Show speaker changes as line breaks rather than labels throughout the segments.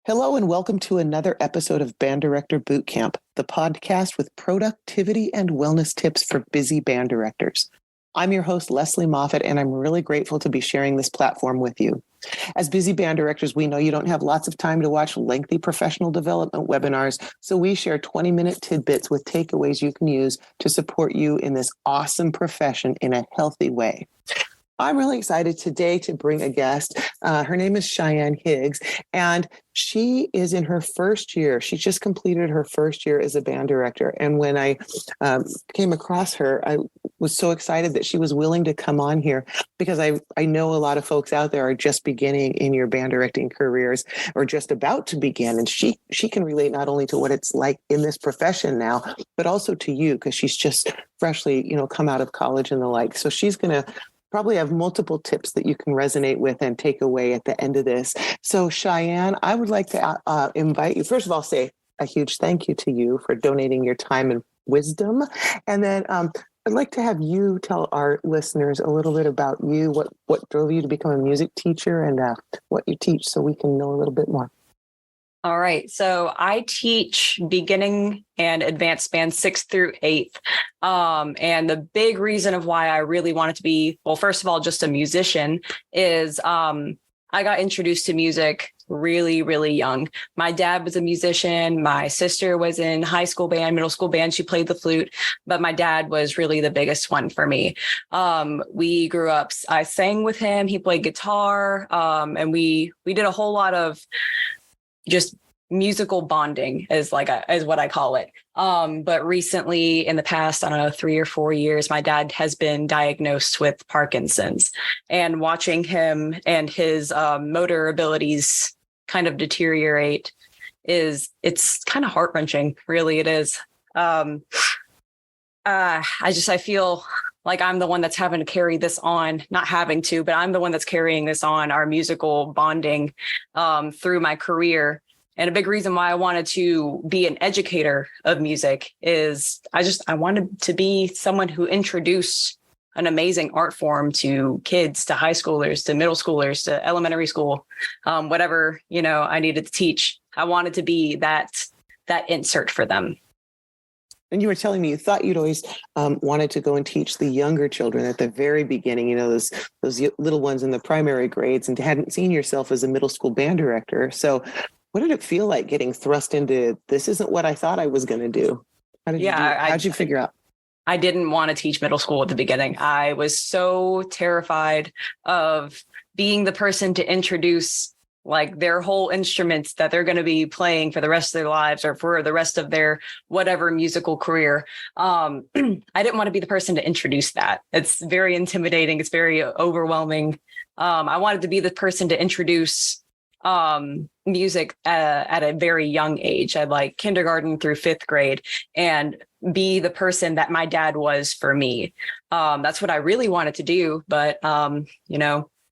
Hello and welcome to another episode of Band Director Bootcamp, the podcast with productivity and wellness tips for busy band directors. I'm your host, Lesley Moffat, and I'm really grateful to be sharing this platform with you. As busy band directors, we know you don't have lots of time to watch lengthy professional development webinars, so we share 20-minute tidbits with takeaways you can use to support you in this awesome profession in a healthy way. I'm really excited today to bring a guest. Her name is Cheyenne Higgs, and she is in her first year. She just completed her first year as a band director. And when I came across her, I was so excited that she was willing to come on here because I know a lot of folks out there are just beginning in your band directing careers or just about to begin. And she can relate not only to what it's like in this profession now, but also to you because she's just freshly, come out of college and the like. So she's going to probably have multiple tips that you can resonate with and take away at the end of this. So Cheyenne, I would like to invite you, first of all, say a huge thank you to you for donating your time and wisdom. And then I'd like to have you tell our listeners a little bit about you, what drove you to become a music teacher and what you teach so we can know a little bit more.
All right. So I teach beginning and advanced band 6th through 8th. And the big reason of why I really wanted to be, well, first of all, just a musician is I got introduced to music really, really young. My dad was a musician. My sister was in high school band, middle school band. She played the flute, but my dad was really the biggest one for me. We grew up, I sang with him. He played guitar. And we did a whole lot of just musical bonding is what I call it. But recently in the past, I don't know, 3 or 4 years, my dad has been diagnosed with Parkinson's, and watching him and his motor abilities kind of deteriorate it's kind of heart-wrenching. Really, it is. I feel like I'm the one that's having to carry this on, not having to, but I'm the one that's carrying this on, our musical bonding through my career. And a big reason why I wanted to be an educator of music is I wanted to be someone who introduced an amazing art form to kids, to high schoolers, to middle schoolers, to elementary school, whatever, I needed to teach. I wanted to be that insert for them.
And you were telling me you thought you'd always wanted to go and teach the younger children at the very beginning, those little ones in the primary grades, and hadn't seen yourself as a middle school band director. So what did it feel like getting thrust into, this isn't what I thought I was going to do? How'd you figure out?
I didn't want to teach middle school at the beginning. I was so terrified of being the person to introduce like their whole instruments that they're going to be playing for the rest of their lives or for the rest of their whatever musical career. I didn't want to be the person to introduce that. It's very intimidating. It's very overwhelming. I wanted to be the person to introduce music at a very young age, at like kindergarten through 5th grade, and be the person that my dad was for me. That's what I really wanted to do. But,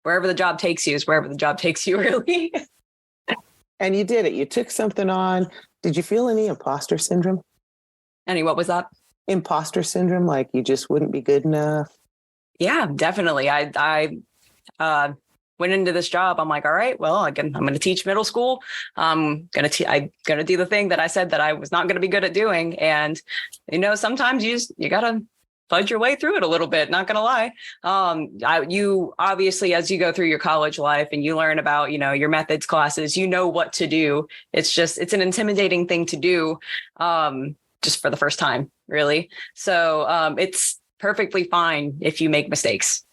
wherever the job takes you is wherever the job takes you, really.
And you did it. You took something on. Did you feel any imposter syndrome?
What was that?
Imposter syndrome, like you just wouldn't be good enough?
Yeah, definitely. I went into this job. I'm like, all right, well, I'm going to teach middle school. I'm going to do the thing that I said that I was not going to be good at doing. And, sometimes you got to fudge your way through it a little bit, not going to lie. You obviously, as you go through your college life and you learn about, your methods classes, what to do. It's an intimidating thing to do just for the first time, really. So it's perfectly fine if you make mistakes.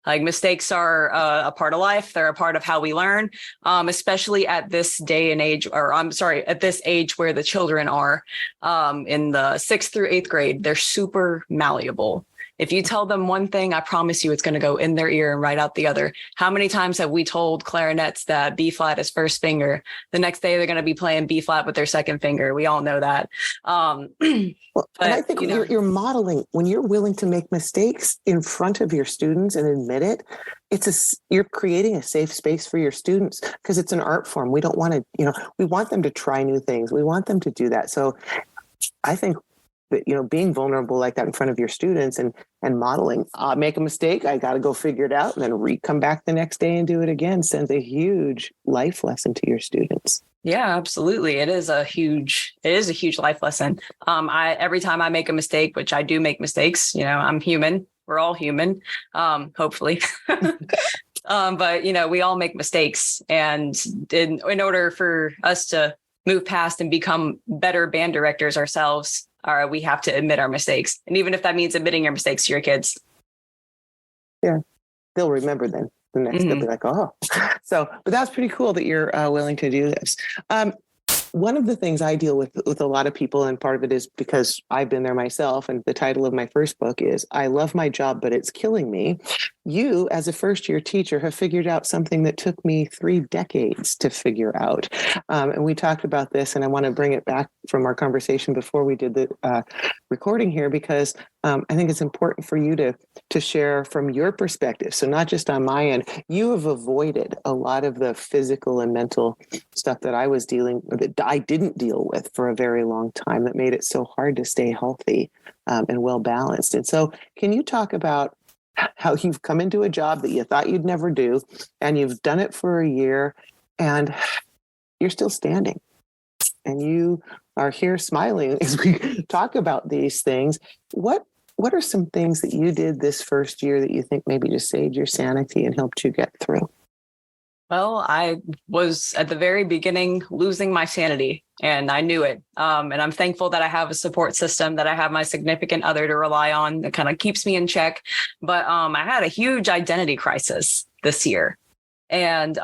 Like mistakes are a part of life. They're a part of how we learn, especially at this day and age, at this age where the children are in the 6th through 8th grade. They're super malleable. If you tell them one thing, I promise you it's going to go in their ear and right out the other. How many times have we told clarinets that B flat is first finger? The next day they're going to be playing B flat with their second finger. We all know that.
And I think you're modeling when you're willing to make mistakes in front of your students and admit it. You're creating a safe space for your students because it's an art form. We don't want to, we want them to try new things. We want them to do that. So I think that, being vulnerable like that in front of your students and modeling, make a mistake, I got to go figure it out, and then come back the next day and do it again sends a huge life lesson to your students.
Yeah, absolutely. It is a huge life lesson. Every time I make a mistake, which I do make mistakes, I'm human. We're all human, hopefully. But we all make mistakes, and in order for us to move past and become better band directors ourselves, we have to admit our mistakes. And even if that means admitting your mistakes to your kids.
Yeah, they'll remember then. The next, they'll be like, oh. So, but that's pretty cool that you're willing to do this. One of the things I deal with a lot of people, and part of it is because I've been there myself, and the title of my first book is I Love My Job, But It's Killing Me. You, as a first-year teacher, have figured out something that took me 3 decades to figure out. And we talked about this, and I want to bring it back from our conversation before we did the recording here, because I think it's important for you to share from your perspective. So not just on my end, you have avoided a lot of the physical and mental stuff that I didn't deal with for a very long time, that made it so hard to stay healthy and well balanced. And so can you talk about how you've come into a job that you thought you'd never do, and you've done it for a year, and you're still standing, and you are here smiling as we talk about these things? What are some things that you did this first year that you think maybe just saved your sanity and helped you get through?
Well, I was at the very beginning losing my sanity, and I knew it. And I'm thankful that I have a support system, that I have my significant other to rely on that kind of keeps me in check. But I had a huge identity crisis this year, and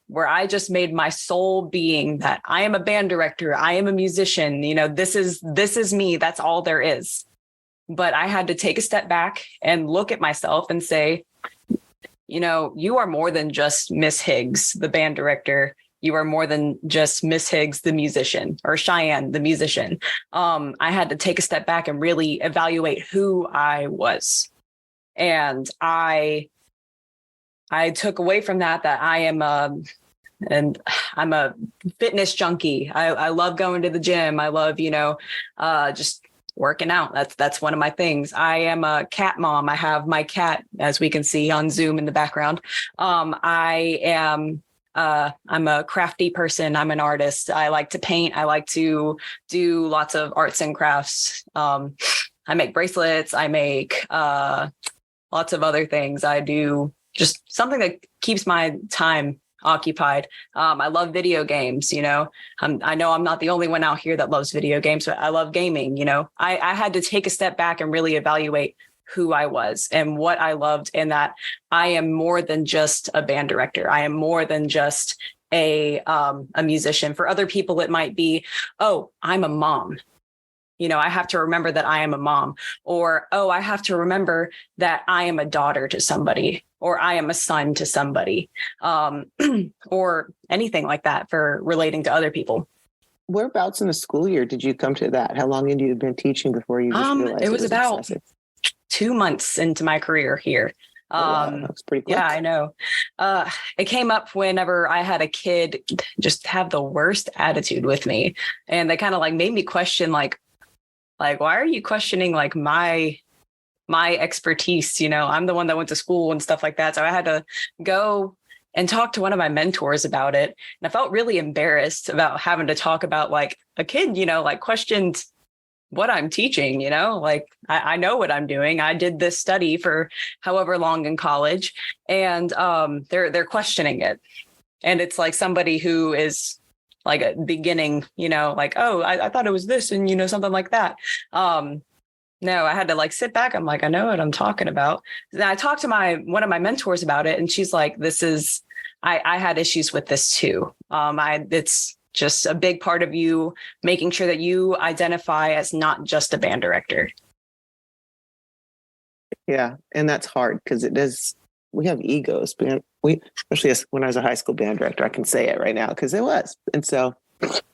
where I just made my sole being that I am a band director, I am a musician. This is me. That's all there is. But I had to take a step back and look at myself and say, you are more than just Miss Higgs, the band director. You are more than just Miss Higgs, the musician, or Cheyenne, the musician. I had to take a step back and really evaluate who I was. And I took away from that I'm a fitness junkie. I love going to the gym. I love, just working out. That's one of my things. I am a cat mom. I have my cat, as we can see on Zoom in the background. I'm a crafty person. I'm an artist. I like to paint. I like to do lots of arts and crafts. I make bracelets. I make lots of other things. I do just something that keeps my time occupied. I love video games. I know I'm not the only one out here that loves video games, but I love gaming. I had to take a step back and really evaluate who I was and what I loved, and that I am more than just a band director. I am more than just a musician. For other people, it might be, oh, I'm a mom. I have to remember that I am a mom, or, oh, I have to remember that I am a daughter to somebody, or I am a son to somebody, or anything like that for relating to other people.
Whereabouts in the school year did you come to that? How long had you been teaching before you just realized
it was about
excessive?
2 months into my career here.
Wow, that was pretty quick.
Yeah, I know. It came up whenever I had a kid just have the worst attitude with me, and they kind of made me question like, why are you questioning my expertise? I'm the one that went to school and stuff like that. So I had to go and talk to one of my mentors about it. And I felt really embarrassed about having to talk about a kid, questioned what I'm teaching, I know what I'm doing. I did this study for however long in college, and they're questioning it. And it's somebody who is a beginning, oh, I thought it was this, and, something like that. No, I had to sit back. I'm like, I know what I'm talking about. Then I talked to one of my mentors about it, and she's like, I had issues with this too. It's just a big part of you making sure that you identify as not just a band director.
Yeah. And that's hard because we have egos, especially when I was a high school band director, I can say it right now because it was. And so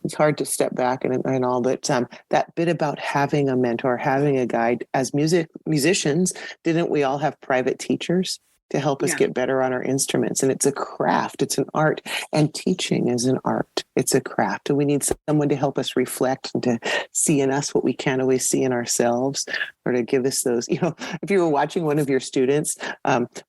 it's hard to step back and all that. That bit about having a mentor, having a guide as musicians, didn't we all have private teachers? to help us get better on our instruments. And it's a craft, it's an art, and teaching is an art. It's a craft. And we need someone to help us reflect and to see in us what we can't always see in ourselves, or to give us those, if you were watching one of your students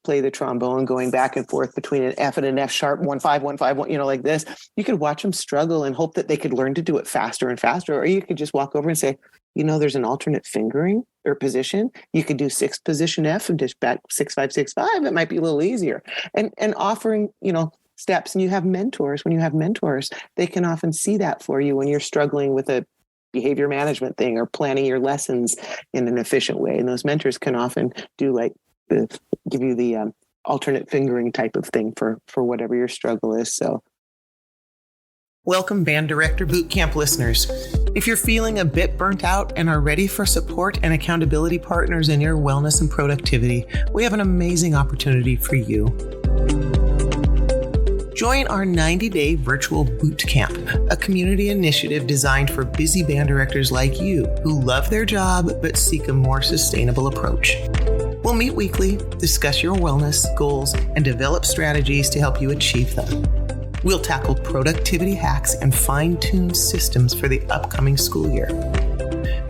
play the trombone, going back and forth between an F and an F sharp, 1 5 1 5 1, like this, you could watch them struggle and hope that they could learn to do it faster and faster. Or you could just walk over and say, there's an alternate fingering or position. You could do 6th position F and just back 6 5 6 5. It might be a little easier. And offering, steps. And you have mentors. When you have mentors, they can often see that for you when you're struggling with a behavior management thing or planning your lessons in an efficient way. And those mentors can often do give you the alternate fingering type of thing for whatever your struggle is. So, welcome, Band Director Bootcamp listeners. If you're feeling a bit burnt out and are ready for support and accountability partners in your wellness and productivity, we have an amazing opportunity for you. Join our 90-day virtual bootcamp, a community initiative designed for busy band directors like you who love their job but seek a more sustainable approach. We'll meet weekly, discuss your wellness goals, and develop strategies to help you achieve them. We'll tackle productivity hacks and fine-tuned systems for the upcoming school year.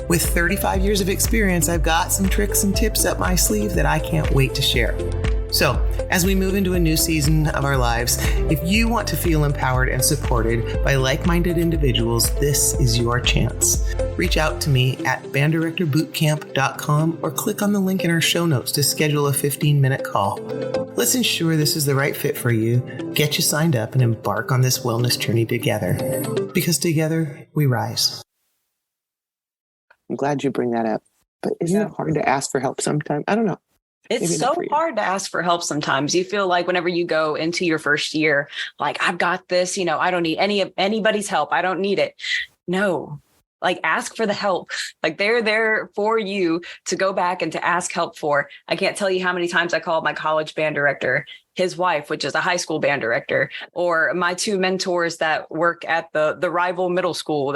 With 35 years of experience, I've got some tricks and tips up my sleeve that I can't wait to share. So, as we move into a new season of our lives, if you want to feel empowered and supported by like-minded individuals, this is your chance. Reach out to me at banddirectorbootcamp.com or click on the link in our show notes to schedule a 15-minute call. Let's ensure this is the right fit for you, get you signed up, and embark on this wellness journey together. Because together, we rise. I'm glad you bring that up. But isn't it hard to ask for help sometimes? I don't know.
It's so hard to ask for help sometimes. You feel like whenever you go into your first year, like, I've got this, I don't need anybody's help. I don't need it. No, ask for the help. They're there for you to go back and to ask help for. I can't tell you how many times I called my college band director, his wife, which is a high school band director, or my 2 mentors that work at the rival middle school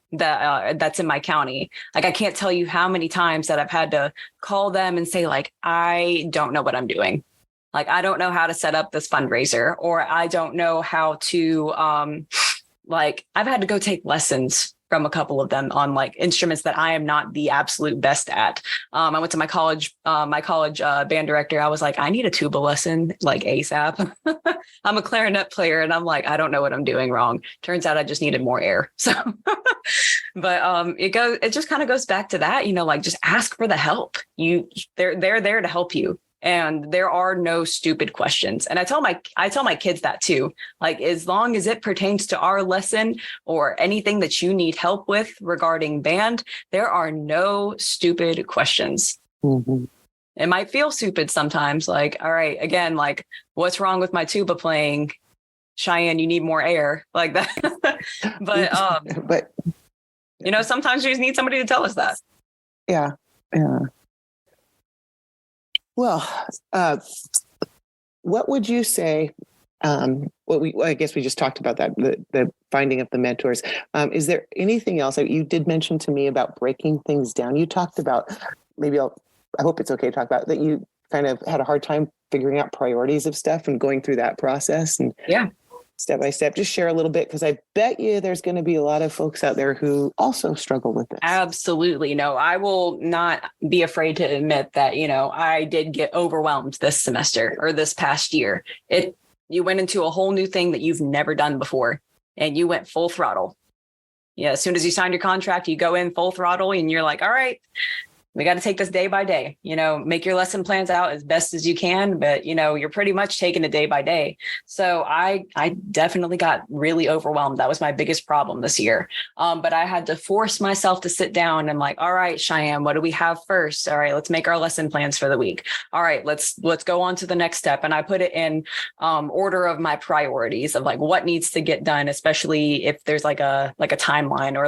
that's in my county. I can't tell you how many times that I've had to call them and say, I don't know what I'm doing. I don't know how to set up this fundraiser, or I don't know how to, I've had to go take lessons from a couple of them on instruments that I am not the absolute best at. I went to my college band director. I was like, I need a tuba lesson, ASAP. I'm a clarinet player, and I'm like, I don't know what I'm doing wrong. Turns out I just needed more air. So, but it just kind of goes back to that, just ask for the help. They're there to help you. And there are no stupid questions. And I tell my kids that too. As long as it pertains to our lesson or anything that you need help with regarding band, there are no stupid questions. Mm-hmm. It might feel stupid sometimes. All right, again, what's wrong with my tuba playing? Cheyenne, you need more air, like that. but sometimes we just need somebody to tell us that.
Yeah. Well, what would you say? I guess we just talked about that, the finding of the mentors. Is there anything else that you did mention to me about breaking things down? You talked about, I hope it's okay to talk about that. You kind of had a hard time figuring out priorities of stuff and going through that process. And step by step, just share a little bit, because I bet you there's going to be a lot of folks out there who also struggle with this.
Absolutely. No, I will not be afraid to admit that, I did get overwhelmed this semester or this past year. You went into a whole new thing that you've never done before, and you went full throttle. Yeah. As soon as you signed your contract, you go in full throttle and you're like, all right, we got to take this day by day, make your lesson plans out as best as you can, but you're pretty much taking it day by day. So I definitely got really overwhelmed. That was my biggest problem this year. But I had to force myself to sit down and all right, Cheyenne, what do we have first? All right, let's make our lesson plans for the week. All right, let's go on to the next step. And I put it in order of my priorities of what needs to get done, especially if there's a timeline or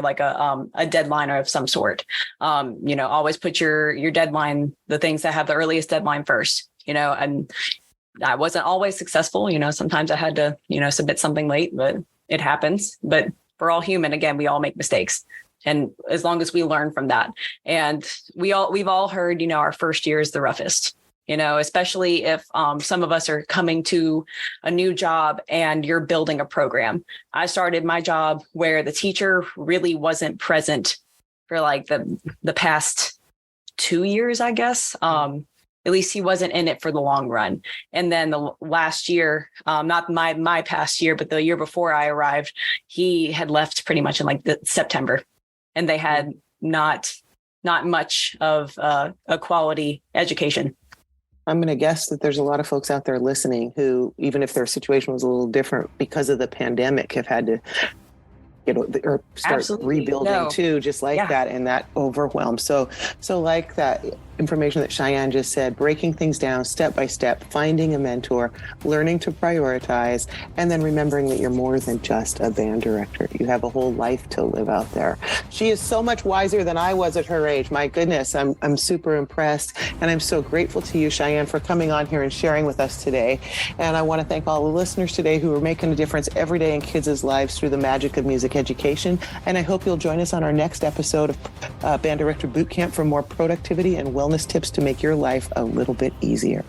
a deadline of some sort. Always put your deadline, the things that have the earliest deadline first, and I wasn't always successful. Sometimes I had to, submit something late, but it happens. But we're all human. Again, we all make mistakes. And as long as we learn from that, and we've all heard, our first year is the roughest. especially if some of us are coming to a new job and you're building a program. I started my job where the teacher really wasn't present for like the past 2 years, I guess. At least he wasn't in it for the long run. And then the last year, not my past year, but the year before I arrived, he had left pretty much in like September, and they had not much of a quality education.
I'm going to guess that there's a lot of folks out there listening who, even if their situation was a little different because of the pandemic, have had to or start
Absolutely.
rebuilding too, just like that, and that overwhelm. So like that information that Cheyenne just said, breaking things down step by step, finding a mentor, learning to prioritize, and then remembering that you're more than just a band director. You have a whole life to live out there. She is so much wiser than I was at her age. My goodness, I'm super impressed, and I'm so grateful to you, Cheyenne, for coming on here and sharing with us today. And I want to thank all the listeners today who are making a difference every day in kids' lives through the magic of music education. And I hope you'll join us on our next episode of Band Director Bootcamp for more productivity and wellness tips to make your life a little bit easier.